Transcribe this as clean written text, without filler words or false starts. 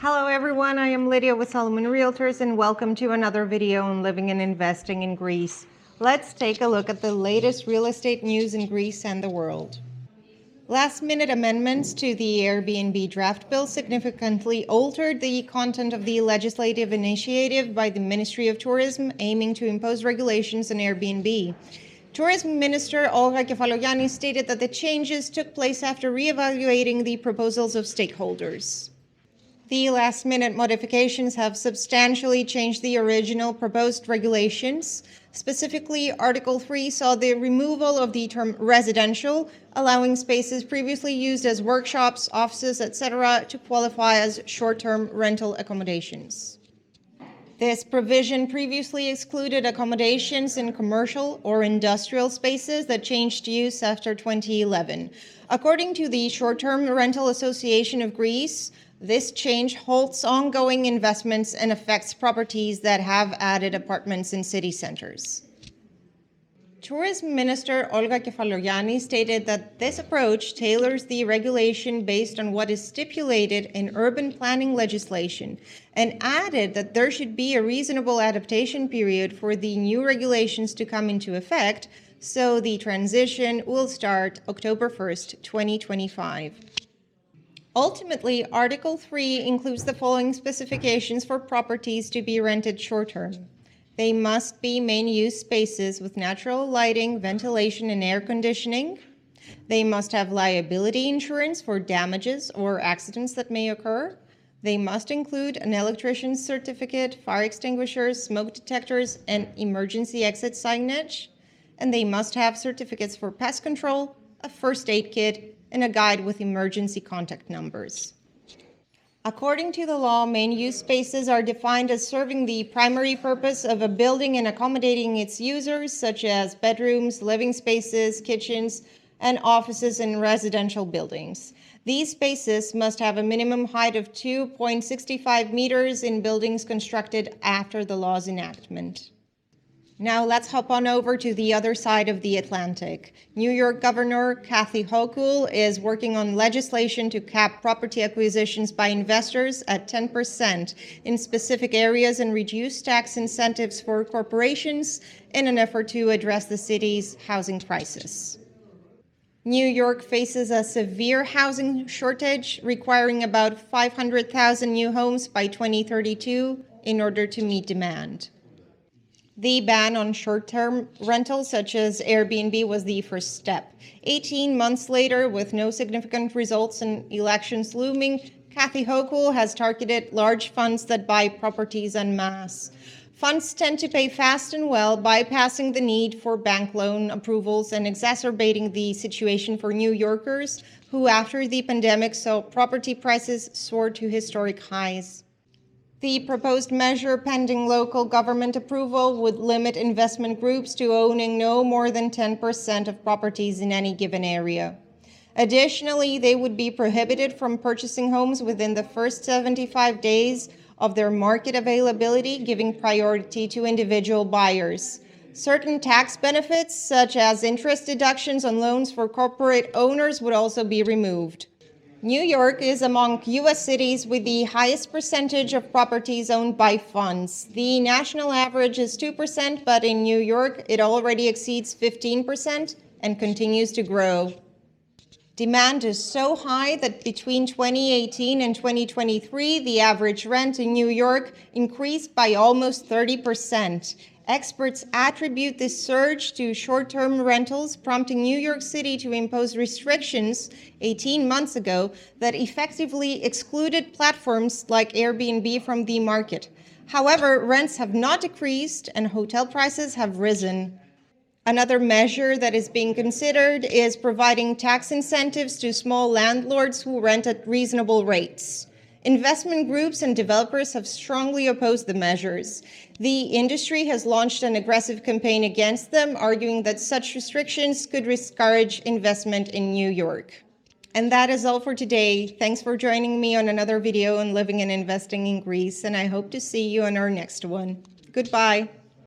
Hello everyone, I am Lydia with Solomon Realtors and welcome to another video on living and investing in Greece. Let's take a look at the latest real estate news in Greece and the world. Last-minute amendments to the Airbnb draft bill significantly altered the content of the legislative initiative by the Ministry of Tourism aiming to impose regulations on Airbnb. Tourism Minister Olga Kefalogianni stated that the changes took place after re-evaluating the proposals of stakeholders. The last-minute modifications have substantially changed the original proposed regulations. Specifically, Article 3 saw the removal of the term residential, allowing spaces previously used as workshops, offices, etc. to qualify as short-term rental accommodations. This provision previously excluded accommodations in commercial or industrial spaces that changed use after 2011. According to the Short-Term Rental Association of Greece, this change halts ongoing investments and affects properties that have added apartments in city centers. Tourism Minister Olga Kefalogianni stated that this approach tailors the regulation based on what is stipulated in urban planning legislation and added that there should be a reasonable adaptation period for the new regulations to come into effect, so the transition will start October 1st, 2025. Ultimately, Article 3 includes the following specifications for properties to be rented short-term. They must be main-use spaces with natural lighting, ventilation, and air conditioning. They must have liability insurance for damages or accidents that may occur. They must include an electrician's certificate, fire extinguishers, smoke detectors, and emergency exit signage. And they must have certificates for pest control, a first aid kit, and a guide with emergency contact numbers. According to the law, main-use spaces are defined as serving the primary purpose of a building and accommodating its users, such as bedrooms, living spaces, kitchens, and offices in residential buildings. These spaces must have a minimum height of 2.65 meters in buildings constructed after the law's enactment. Now let's hop on over to the other side of the Atlantic. New York Governor Kallithea is working on legislation to cap property acquisitions by investors at 10% in specific areas and reduce tax incentives for corporations in an effort to address the city's housing crisis. New York faces a severe housing shortage, requiring about 500,000 new homes by 2032 in order to meet demand. The ban on short-term rentals such as Airbnb was the first step. 18 months later, with no significant results and elections looming, Kallithea has targeted large funds that buy properties en masse. Funds tend to pay fast and well, bypassing the need for bank loan approvals and exacerbating the situation for New Yorkers who, after the pandemic, saw property prices soar to historic highs. The proposed measure, pending local government approval, would limit investment groups to owning no more than 10% of properties in any given area. Additionally, they would be prohibited from purchasing homes within the first 75 days of their market availability, giving priority to individual buyers. Certain tax benefits, such as interest deductions on loans for corporate owners, would also be removed. New York is among U.S. cities with the highest percentage of properties owned by funds. The national average is 2%, but in New York, it already exceeds 15% and continues to grow. Demand is so high that between 2018 and 2023, the average rent in New York increased by almost 30%. Experts attribute this surge to short-term rentals, prompting New York City to impose restrictions 18 months ago that effectively excluded platforms like Airbnb from the market. However, rents have not decreased and hotel prices have risen. Another measure that is being considered is providing tax incentives to small landlords who rent at reasonable rates. Investment groups and developers have strongly opposed the measures. The industry has launched an aggressive campaign against them, arguing that such restrictions could discourage investment in New York. And that is all for today. Thanks for joining me on another video on living and investing in Greece, and I hope to see you on our next one. Goodbye.